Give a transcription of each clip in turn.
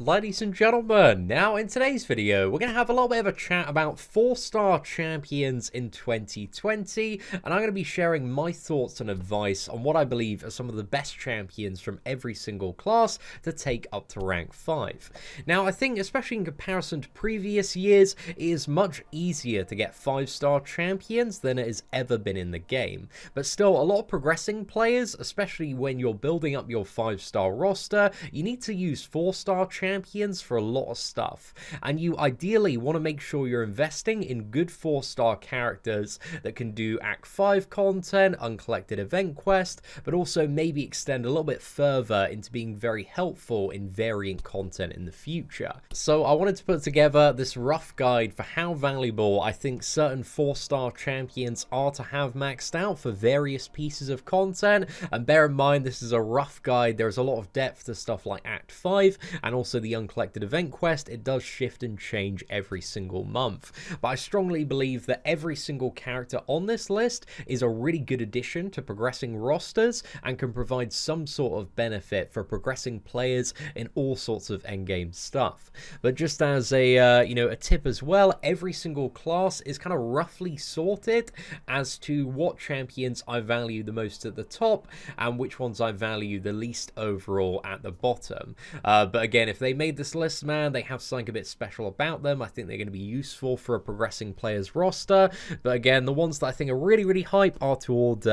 Ladies and gentlemen, now in today's video, we're going to have a little bit of a chat about 4-star champions in 2020, and I'm going to be sharing my thoughts and advice on what I believe are some of the best champions from every single class to take up to rank 5. Now, I think, especially in comparison to previous years, it is much easier to get 5-star champions than it has ever been in the game. But still, a lot of progressing players, especially when you're building up your 5-star roster, you need to use 4-star champions for a lot of stuff, and you ideally want to make sure you're investing in good 4-star characters that can do Act 5 content, Uncollected Event Quest, but also maybe extend a little bit further into being very helpful in variant content in the future. So I wanted to put together this rough guide for how valuable I think certain 4-star champions are to have maxed out for various pieces of content, and bear in mind this is a rough guide. There's a lot of depth to stuff like Act 5 and also the Uncollected Event Quest. It does shift and change every single month, but I strongly believe that every single character on this list is a really good addition to progressing rosters and can provide some sort of benefit for progressing players in all sorts of endgame stuff. But just as a a tip as well, every single class is kind of roughly sorted as to what champions I value the most at the top and which ones I value the least overall at the bottom. But again, if they made this list, man, they have something a bit special about them. I think they're going to be useful for a progressing player's roster. But again, the ones that I think are really hype are toward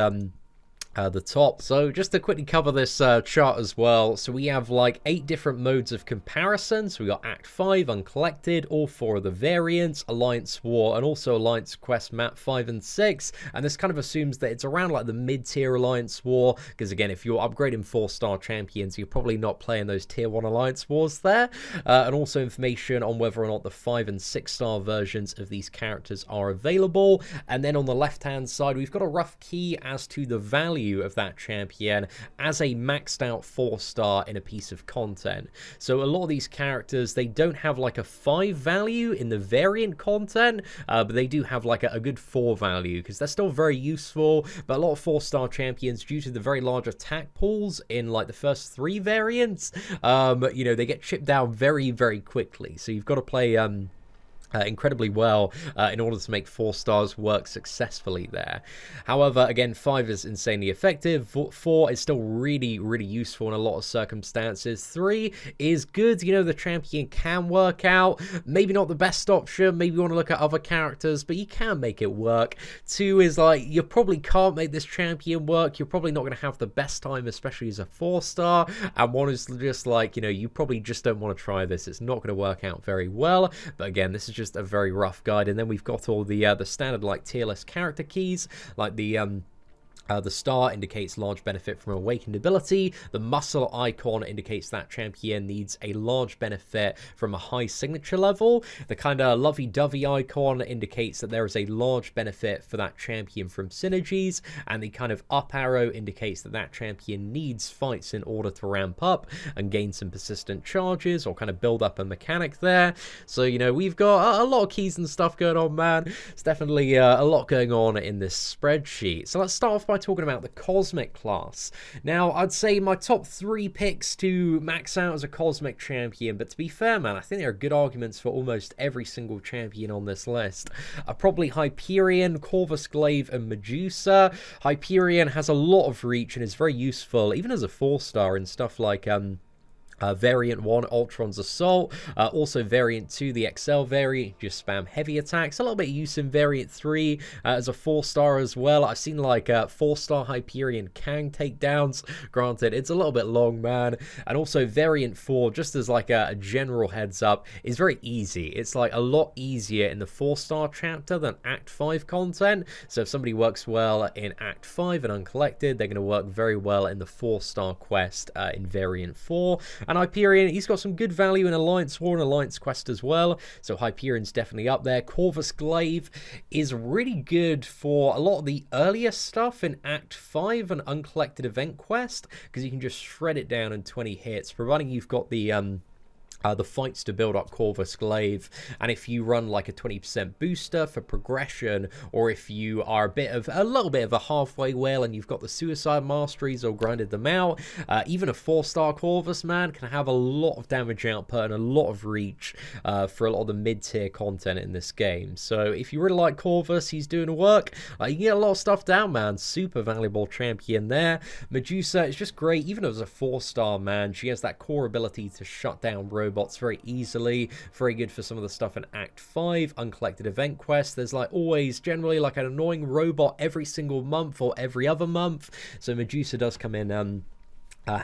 the top. So just to quickly cover this chart as well, so we have like 8 different modes of comparison. So we got Act 5, Uncollected, all 4 of the variants, Alliance War, and also Alliance Quest map 5 and 6, and this kind of assumes that it's around like the mid-tier Alliance War, because again, if you're upgrading 4-star champions, you're probably not playing those tier 1 Alliance Wars there, and also information on whether or not the 5 and 6-star versions of these characters are available. And then on the left hand side, we've got a rough key as to the value of that champion as a maxed out 4-star in a piece of content. So a lot of these characters, they don't have like a 5 value in the variant content, but they do have like a good 4 value because they're still very useful. But a lot of 4-star champions, due to the very large attack pools in like the first 3 variants, they get chipped down very quickly. So you've got to play incredibly well in order to make 4 stars work successfully there. However, again, 5 is insanely effective. 4 is still really useful in a lot of circumstances. 3 is good. The champion can work out. Maybe not the best option. Maybe you want to look at other characters, but you can make it work. 2 is like, you probably can't make this champion work. You're probably not going to have the best time, especially as a 4-star. And 1 is just like, you probably just don't want to try this. It's not going to work out very well. But again, this is just a very rough guide. And then we've got all the standard like tier list character keys, like the star indicates large benefit from awakened ability. The muscle icon indicates that champion needs a large benefit from a high signature level. The kind of lovey-dovey icon indicates that there is a large benefit for that champion from synergies. And the kind of up arrow indicates that that champion needs fights in order to ramp up and gain some persistent charges or kind of build up a mechanic there. So, we've got a lot of keys and stuff going on, man. It's definitely a lot going on in this spreadsheet. So let's start off by talking about the Cosmic class. Now, I'd say my top 3 picks to max out as a Cosmic champion, but to be fair, man, I think there are good arguments for almost every single champion on this list. Probably Hyperion, Corvus Glaive, and Medusa. Hyperion has a lot of reach and is very useful, even as a 4-star in stuff like Variant 1, Ultron's Assault. Also Variant 2, the XL variant, just spam heavy attacks. A little bit of use in Variant 3 as a 4-star as well. I've seen like 4-star Hyperion Kang takedowns. Granted, it's a little bit long, man. And also Variant 4, just as like a general heads up, is very easy. It's like a lot easier in the 4-star chapter than Act 5 content. So if somebody works well in Act 5 and Uncollected, they're going to work very well in the 4-star quest in Variant 4. And Hyperion, he's got some good value in Alliance War and Alliance Quest as well, so Hyperion's definitely up there. Corvus Glaive is really good for a lot of the earlier stuff in Act 5 and Uncollected Event Quest, because you can just shred it down in 20 hits, providing you've got the the fights to build up Corvus Glaive, and if you run like a 20% booster for progression, or if you are a little bit of a halfway whale and you've got the suicide masteries or grinded them out, even a 4-star Corvus man can have a lot of damage output and a lot of reach for a lot of the mid-tier content in this game. So if you really like Corvus, he's doing work. You can get a lot of stuff down, man. Super valuable champion there. Medusa is just great, even as a 4-star man. She has that core ability to shut down robots very easily. Very good for some of the stuff in Act 5, Uncollected Event Quest. There's like always generally like an annoying robot every single month or every other month. So Medusa does come in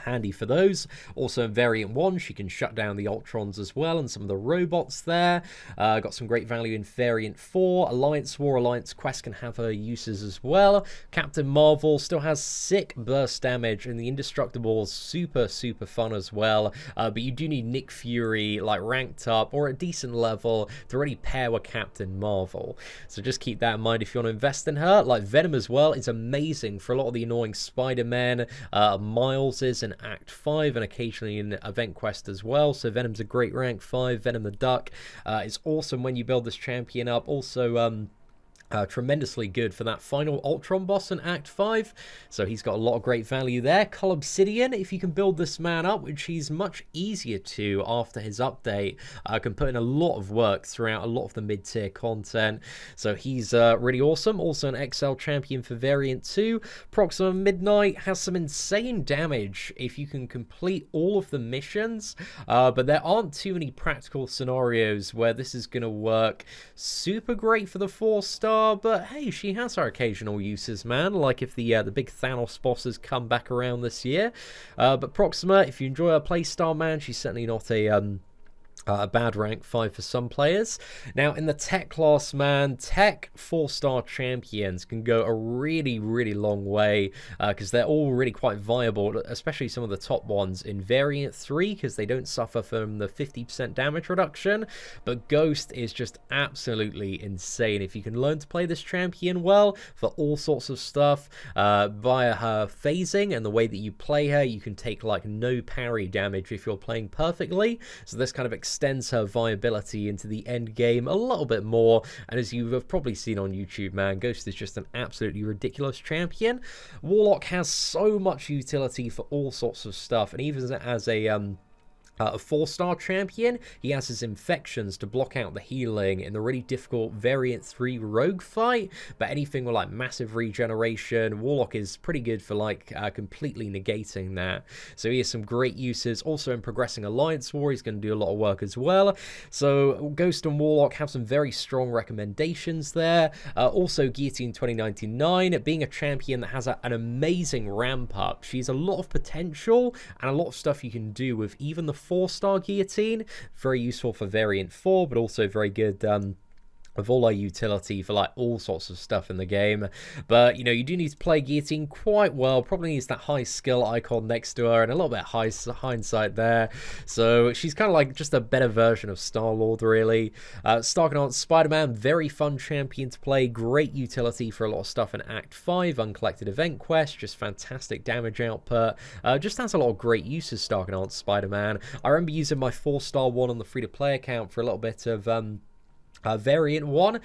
handy for those. Also in Variant 1, she can shut down the Ultrons as well and some of the robots there. Got some great value in Variant 4. Alliance War, Alliance Quest can have her uses as well. Captain Marvel still has sick burst damage, and the Indestructible is super fun as well. But you do need Nick Fury like ranked up or at a decent level to really pair with Captain Marvel. So just keep that in mind if you want to invest in her. Like Venom as well is amazing for a lot of the annoying Spider-Man. Miles is in Act 5 and occasionally in Event Quest as well. So Venom's a great rank 5. Venom the Duck is awesome when you build this champion up. Also tremendously good for that final Ultron boss in Act 5. So he's got a lot of great value there. Cull Obsidian, if you can build this man up, which he's much easier to after his update, can put in a lot of work throughout a lot of the mid-tier content. So he's really awesome. Also an XL champion for Variant 2. Proxima Midnight has some insane damage if you can complete all of the missions, but there aren't too many practical scenarios where this is going to work super great for the 4-star. But hey, she has her occasional uses, man, like if the big Thanos bosses come back around this year. But Proxima, if you enjoy her playstyle, man, she's certainly not a bad rank 5 for some players. Now in the tech class, man, tech 4-star champions can go a really long way because they're all really quite viable, especially some of the top ones in Variant 3 because they don't suffer from the 50% damage reduction. But Ghost is just absolutely insane if you can learn to play this champion well for all sorts of stuff. Via her phasing and the way that you play her, you can take like no parry damage if you're playing perfectly. So this kind of extends her viability into the end game a little bit more, and as you have probably seen on YouTube, man, Ghost is just an absolutely ridiculous champion. Warlock has so much utility for all sorts of stuff, and even as a 4-star champion, he has his infections to block out the healing in the really difficult Variant 3 rogue fight. But anything with like massive regeneration, Warlock is pretty good for like completely negating that. So he has some great uses. Also in progressing Alliance War, he's going to do a lot of work as well. So Ghost and Warlock have some very strong recommendations there. Also Guillotine 2099, being a champion that has an amazing ramp up. She's a lot of potential and a lot of stuff you can do with even the 4-star Guillotine. Very useful for Variant 4, but also very good with all our utility for like all sorts of stuff in the game. But you know, you do need to play Guillotine quite well. Probably needs that high skill icon next to her and a little bit high hindsight there. So she's kind of like just a better version of Star-Lord, really. Starknaut Spider-Man, very fun champion to play. Great utility for a lot of stuff in Act 5, Uncollected Event Quest. Just fantastic damage output. Just has a lot of great uses, Starknaut Spider-Man. I remember using my 4-star one on the free-to-play account for a little bit of Variant 1.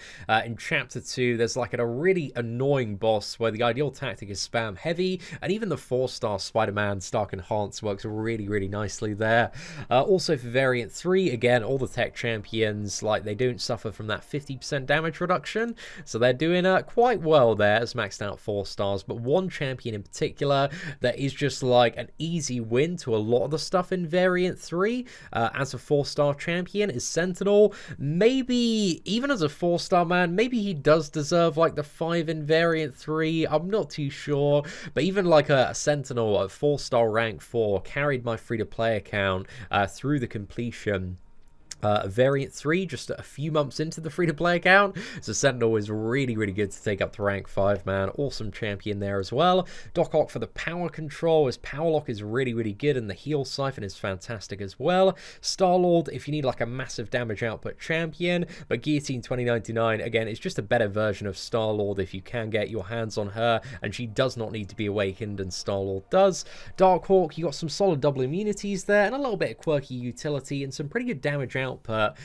In Chapter 2, there's like a really annoying boss where the ideal tactic is spam heavy, and even the 4-star Spider-Man Stark Enhance works really nicely there. Also for Variant 3, again, all the tech champions, like, they don't suffer from that 50% damage reduction, so they're doing quite well there as maxed out 4-stars, but one champion in particular that is just like an easy win to a lot of the stuff in Variant 3 as a 4-star champion is Sentinel. Maybe even as a 4-star man, maybe he does deserve like the 5 in Variant 3. I'm not too sure, but even like a Sentinel at 4-star rank 4 carried my free-to-play account through the completion Variant 3 just a few months into the free-to-play account, so Sentinel is really, really good to take up to rank 5, man. Awesome champion there as well. Doc Ock for the power control, his power lock is really, really good, and the heal siphon is fantastic as well. Star-Lord, if you need like a massive damage output champion, but Guillotine 2099, again, it's just a better version of Star-Lord if you can get your hands on her, and she does not need to be awakened, and Star-Lord does. Darkhawk, you got some solid double immunities there, and a little bit of quirky utility, and some pretty good damage output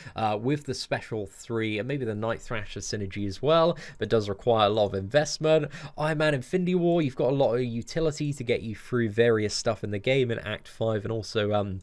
with the special 3 and maybe the Night Thrasher synergy as well, but does require a lot of investment. Iron Man Infinity War, you've got a lot of utility to get you through various stuff in the game in Act 5 and also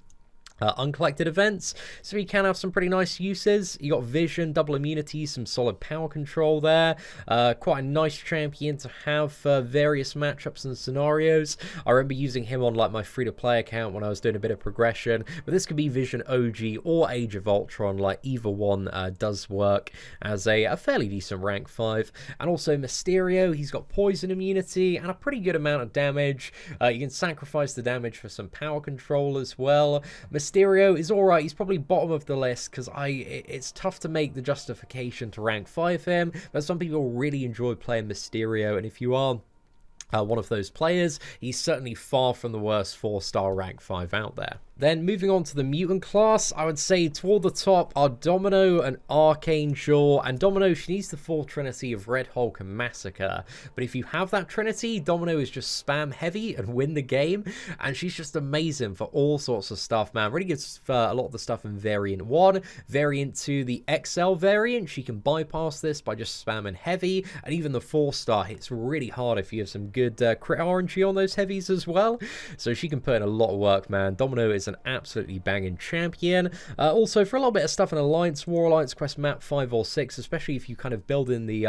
Uncollected Events, so you can have some pretty nice uses. You got vision, double immunity, some solid power control there. Quite a nice champion to have for various matchups and scenarios. I remember using him on like my free-to-play account when I was doing a bit of progression, but this could be Vision OG or Age of Ultron. Like either one does work as a fairly decent rank 5. And also Mysterio, he's got poison immunity and a pretty good amount of damage. You can sacrifice the damage for some power control as well. Mysterio is alright, he's probably bottom of the list because it's tough to make the justification to rank 5 him, but some people really enjoy playing Mysterio, and if you are one of those players, he's certainly far from the worst 4-star rank 5 out there. Then moving on to the mutant class, I would say toward the top are Domino and Archangel. And Domino, she needs the full trinity of Red Hulk and Massacre. But if you have that trinity, Domino is just spam heavy and win the game. And she's just amazing for all sorts of stuff, man. Really good for a lot of the stuff in Variant 1. Variant 2, the XL variant, she can bypass this by just spamming heavy. And even the 4-star hits really hard if you have some good crit RNG on those heavies as well. So she can put in a lot of work, man. Domino is an absolutely banging champion. Also, for a little bit of stuff in Alliance War, Alliance Quest map 5 or 6, especially if you kind of build in the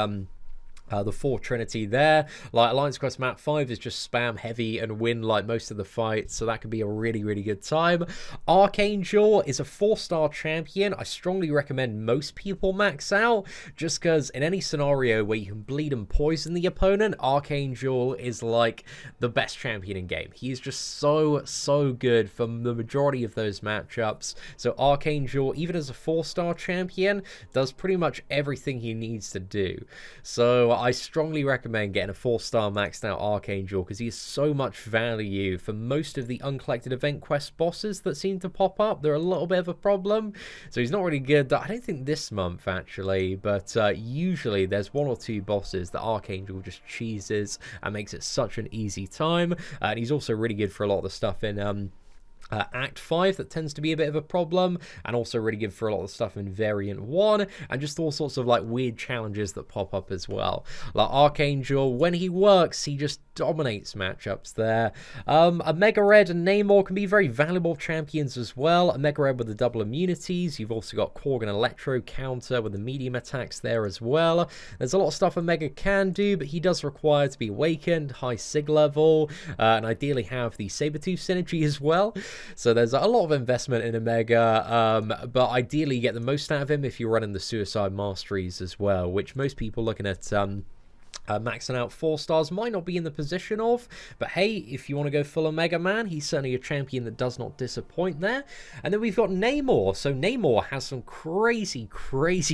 4 Trinity there. Like Alliance Quest map 5 is just spam heavy and win like most of the fights, so that could be a really, really good time. Archangel is a 4-star champion. I strongly recommend most people max out, just because in any scenario where you can bleed and poison the opponent, Archangel is like the best champion in game. He is just so good for the majority of those matchups. So Archangel, even as a 4-star champion, does pretty much everything he needs to do. So I strongly recommend getting a 4-star maxed out Archangel because he has so much value for most of the Uncollected Event quest bosses that seem to pop up. They're a little bit of a problem, so he's not really good. I don't think this month actually, but usually there's 1 or 2 bosses that Archangel just cheeses and makes it such an easy time. And he's also really good for a lot of the stuff in Act 5 that tends to be a bit of a problem, and also really good for a lot of stuff in Variant 1, and just all sorts of like weird challenges that pop up as well. Like Archangel, when he works, he just dominates matchups there. A Mega Red and Namor can be very valuable champions as well. A Mega Red with the double immunities. You've also got Korg and Electro counter with the medium attacks there as well. There's a lot of stuff a Mega can do, but he does require to be awakened, high sig level, and ideally have the Sabretooth synergy as well. So there's a lot of investment in Omega, but ideally you get the most out of him if you're running the Suicide Masteries as well, which most people looking at maxing out 4 stars might not be in the position of, but hey, if you want to go full Omega Man, he's certainly a champion that does not disappoint there. And then we've got Namor. So Namor has some crazy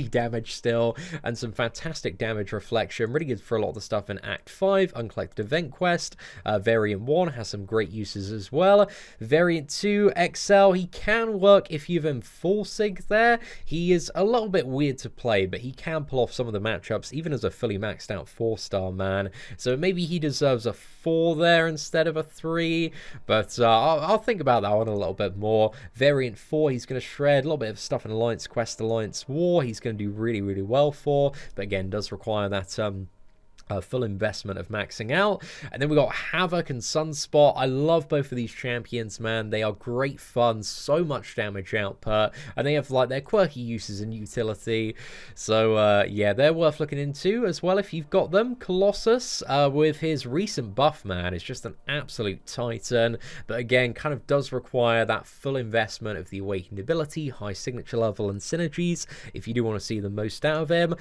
damage still, and some fantastic damage reflection, really good for a lot of the stuff in Act 5, Uncollected Event Quest. Variant 1 has some great uses as well. Variant 2, XL, he can work if you've him full sig there. He is a little bit weird to play, but he can pull off some of the matchups, even as a fully maxed out 4-star man. So maybe he deserves a 4 there instead of a 3, but I'll think about that one a little bit more. Variant 4, he's going to shred a little bit of stuff in Alliance Quest, Alliance War. He's going to do really well for, but again, does require that full investment of maxing out. And then we got Havoc and Sunspot. I love both of these champions, man. They are great fun, so much damage output, and they have like their quirky uses and utility. So yeah, they're worth looking into as well if you've got them. Colossus, with his recent buff, man, is just an absolute titan, but again, kind of does require that full investment of the awakened ability, high signature level, and synergies if you do want to see the most out of him.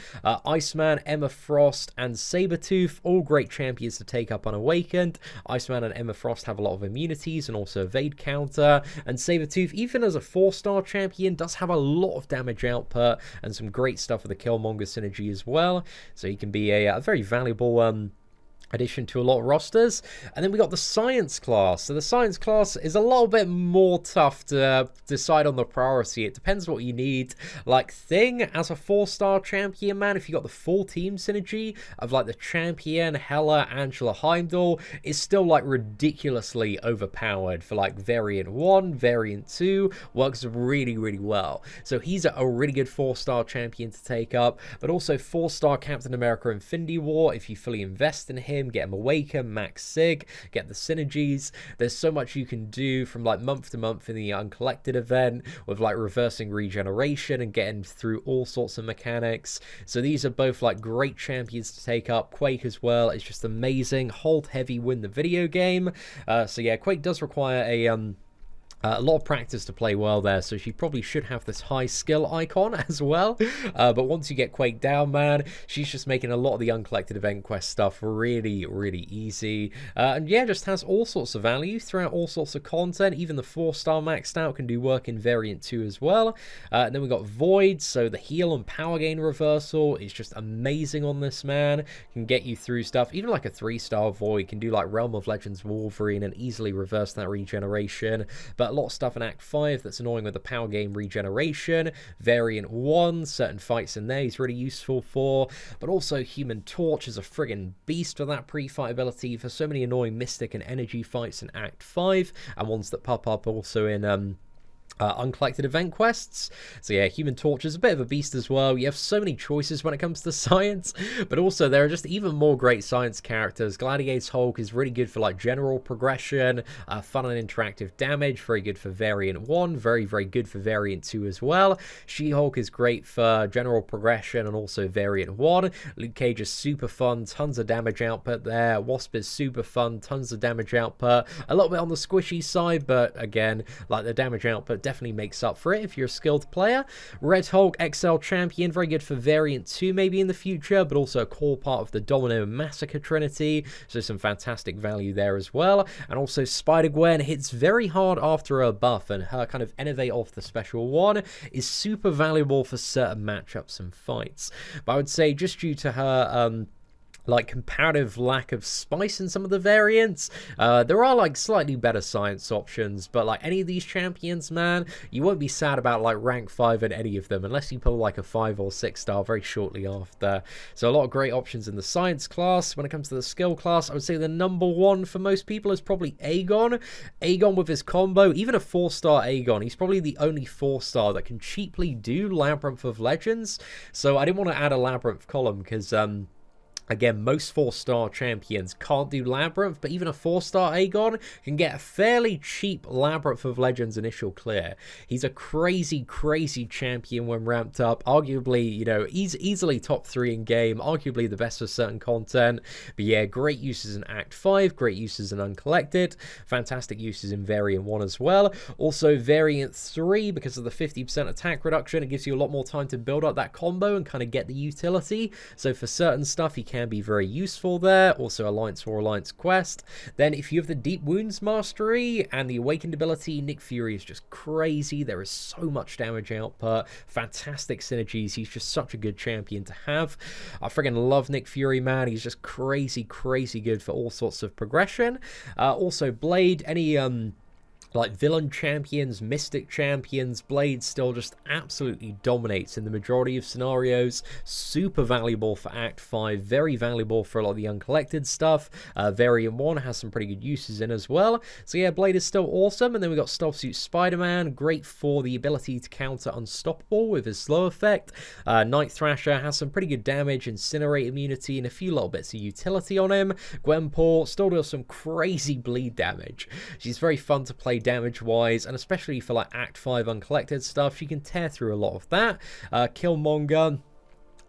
Iceman, Emma Frost, and Sabretooth Sabretooth, all great champions to take up unawakened. Iceman and Emma Frost have a lot of immunities and also evade counter. And Sabretooth, even as a 4-star champion, does have a lot of damage output and some great stuff with the Killmonger synergy as well. So he can be a very valuable addition to a lot of rosters. And then we got the science class. So the science class is a little bit more tough to decide on the priority. It depends what you need. Like Thing as a 4-star champion, man, if you got the full team synergy of like the champion, Hela, Angela, Heimdall, is still like ridiculously overpowered for like variant 1, variant 2, works really, really well. So he's a really good 4-star champion to take up, but also 4-star Captain America Infinity War if you fully invest in him. Get him awaken, max sig, get the synergies. There's so much you can do from like month to month in the Uncollected event with like reversing regeneration and getting through all sorts of mechanics. So these are both like great champions to take up. Quake as well, it's just amazing. Hold heavy, win the video game. So yeah, Quake does require a lot of practice to play well there, so she probably should have this high skill icon as well. But once you get Quake down, man, she's just making a lot of the Uncollected Event quest stuff really, really easy. And yeah, just has all sorts of value throughout all sorts of content. Even the 4-star maxed out can do work in variant 2 as well. And then we got Void, so the heal and power gain reversal is just amazing on this man. Can get you through stuff. Even like a 3-star Void can do like Realm of Legends Wolverine and easily reverse that regeneration. But a lot of stuff in Act 5 that's annoying with the power game regeneration. Variant 1, certain fights in there he's really useful for, but also Human Torch is a friggin' beast for that pre-fight ability for so many annoying Mystic and Energy fights in Act 5, and ones that pop up also in Uncollected event quests. So yeah, Human Torch is a bit of a beast as well. You have so many choices when it comes to science, but also there are just even more great science characters. Gladiator's Hulk is really good for like general progression, fun and interactive damage, very good for variant 1, very, very good for variant 2 as well. She-Hulk is great for general progression and also variant 1. Luke Cage is super fun, tons of damage output there. Wasp is super fun, tons of damage output. A little bit on the squishy side, but again, like the damage output definitely makes up for it if you're a skilled player. Red Hulk, XL champion, very good for variant 2 maybe in the future, but also a core part of the Domino Massacre Trinity, so some fantastic value there as well. And also Spider-Gwen hits very hard after her buff, and her kind of innovate off the special one is super valuable for certain matchups and fights. But I would say just due to her like comparative lack of spice in some of the variants, there are like slightly better science options, but like any of these champions, man, you won't be sad about like rank 5 in any of them unless you pull like a 5 or 6 star very shortly after. So a lot of great options in the science class. When it comes to the skill class, I would say the number one for most people is probably Aegon. Aegon with his combo, even a 4-star Aegon, he's probably the only 4-star that can cheaply do Labyrinth of Legends. So I didn't want to add a Labyrinth column because again, most 4-star champions can't do Labyrinth, but even a 4-star Aegon can get a fairly cheap Labyrinth of Legends initial clear. He's a crazy, crazy champion when ramped up. Arguably, you know, he's easily top 3 in game, arguably the best for certain content. But yeah, great uses in Act 5, great uses in Uncollected, fantastic uses in Variant 1 as well. Also, Variant 3, because of the 50% attack reduction, it gives you a lot more time to build up that combo and kind of get the utility. So for certain stuff, he can be very useful there. Also Alliance or Alliance quest. Then if you have the Deep Wounds Mastery and the Awakened ability, Nick Fury is just crazy. There is so much damage output, fantastic synergies. He's just such a good champion to have. I friggin' love Nick Fury, man. He's just crazy, crazy good for all sorts of progression. Also Blade, any like villain champions, mystic champions, Blade still just absolutely dominates in the majority of scenarios. Super valuable for Act 5, very valuable for a lot of the Uncollected stuff. Variant 1 has some pretty good uses in as well. So yeah, Blade is still awesome. And then we got Stealth Suit Spider-Man, great for the ability to counter Unstoppable with his slow effect. Night Thrasher has some pretty good damage, Incinerate immunity, and a few little bits of utility on him. Gwenpool still does some crazy bleed damage. She's very fun to play damage wise, and especially for like Act 5 Uncollected stuff, she can tear through a lot of that. Killmonger,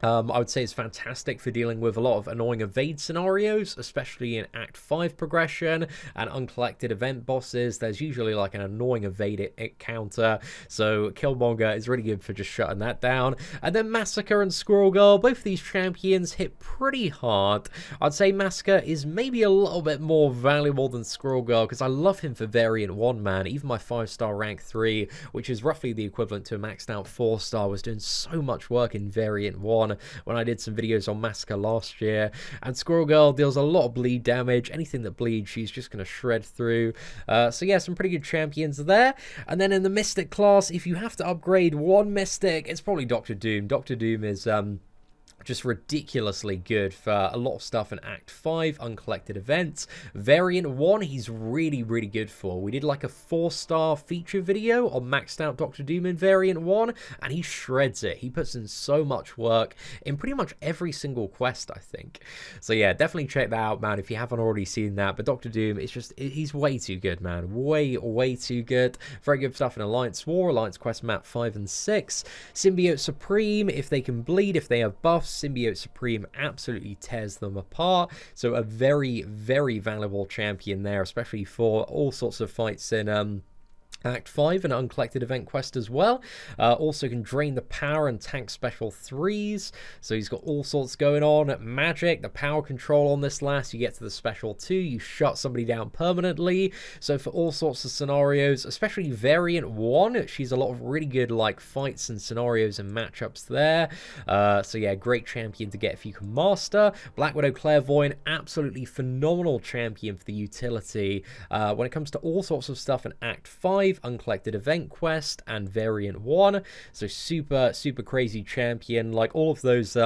I would say it's fantastic for dealing with a lot of annoying evade scenarios, especially in Act 5 progression and uncollected event bosses. There's usually like an annoying evade counter, so Killmonger is really good for just shutting that down. And then Massacre and Squirrel Girl, both of these champions hit pretty hard. I'd say Massacre is maybe a little bit more valuable than Squirrel Girl because I love him for Variant 1, man. Even my 5-star rank 3, which is roughly the equivalent to a maxed out 4-star, was doing so much work in Variant 1 when I did some videos on Massacre last year. And Squirrel Girl deals a lot of bleed damage. Anything that bleeds, she's just going to shred through. So yeah, some pretty good champions there. And then in the Mystic class, if you have to upgrade one Mystic, it's probably Doctor Doom. Doctor Doom is just ridiculously good for a lot of stuff in Act 5, Uncollected Events. Variant 1, he's really, really good for. We did like a 4-star feature video on maxed out Doctor Doom in Variant 1, and he shreds it. He puts in so much work in pretty much every single quest, I think. So yeah, definitely check that out, man, if you haven't already seen that. But Doctor Doom, it's just, he's way too good, man. Way, way too good. Very good stuff in Alliance War, Alliance Quest Map 5 and 6. Symbiote Supreme, if they can bleed, if they have buffs, Symbiote Supreme absolutely tears them apart. So a very, very valuable champion there, especially for all sorts of fights in Act 5 and Uncollected Event Quest as well. Also can drain the power and tank special 3s. So he's got all sorts going on. Magic, the power control on this last. You get to the special 2, you shut somebody down permanently. So for all sorts of scenarios, especially Variant 1, she's a lot of really good like fights and scenarios and matchups there. So yeah, great champion to get if you can master. Black Widow Clairvoyant, absolutely phenomenal champion for the utility. When it comes to all sorts of stuff in Act 5, Uncollected Event Quest, and Variant 1. So super, super crazy champion. Like all of those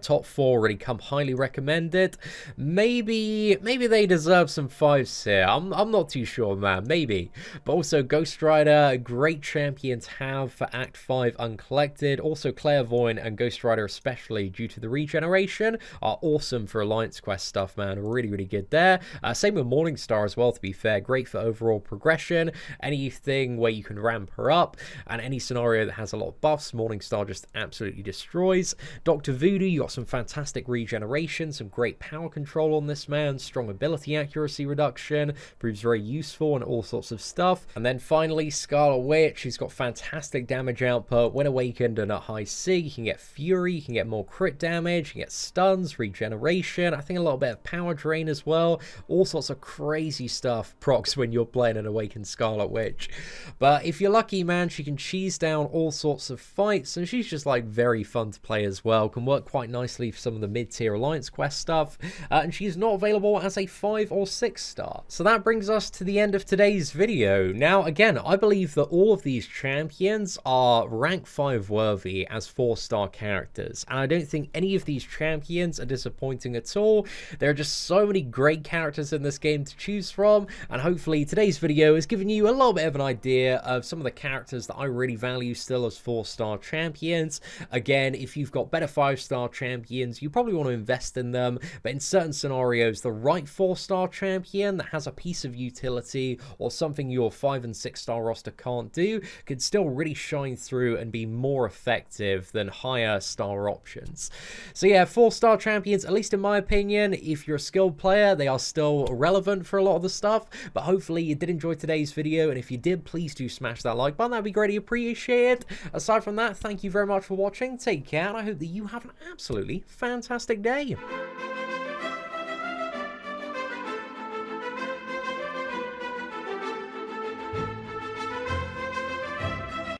top 4 really come highly recommended. Maybe they deserve some 5s here. I'm not too sure, man. Maybe. But also Ghost Rider, a great champion to have for Act 5 Uncollected. Also Clairvoyant and Ghost Rider especially due to the regeneration are awesome for Alliance Quest stuff, man. Really, really good there. Same with Morningstar as well, to be fair. Great for overall progression. Anything where you can ramp her up and any scenario that has a lot of buffs, Morningstar just absolutely destroys. Dr. Voodoo, you got some fantastic regeneration, some great power control on this man, strong ability accuracy reduction, proves very useful and all sorts of stuff. And then finally, Scarlet Witch, she's got fantastic damage output. When awakened and at high sig, you can get Fury, you can get more crit damage, you can get stuns, regeneration, I think a little bit of power drain as well. All sorts of crazy stuff procs when you're playing an awakened Scarlet Witch. But if you're lucky, man, she can cheese down all sorts of fights, and she's just like very fun to play as well. Can work quite nicely for some of the mid-tier Alliance Quest stuff, and she's not available as a 5 or 6 star. So that brings us to the end of today's video. Now again, I believe that all of these champions are rank 5 worthy as 4-star characters, and I don't think any of these champions are disappointing at all. There are just so many great characters in this game to choose from, and hopefully today's video has given you a little bit of an idea of some of the characters that I really value still as 4-star champions. Again, if you've got better 5-star champions, you probably want to invest in them, but in certain scenarios, the right 4-star champion that has a piece of utility or something your 5 and 6-star roster can't do can still really shine through and be more effective than higher star options. So yeah, 4-star champions, at least in my opinion, if you're a skilled player, they are still relevant for a lot of the stuff. But hopefully you did enjoy today's video, and if you did, please do smash that like button. That'd be greatly appreciated. Aside from that, thank you very much for watching. Take care, and I hope that you have an absolutely fantastic day.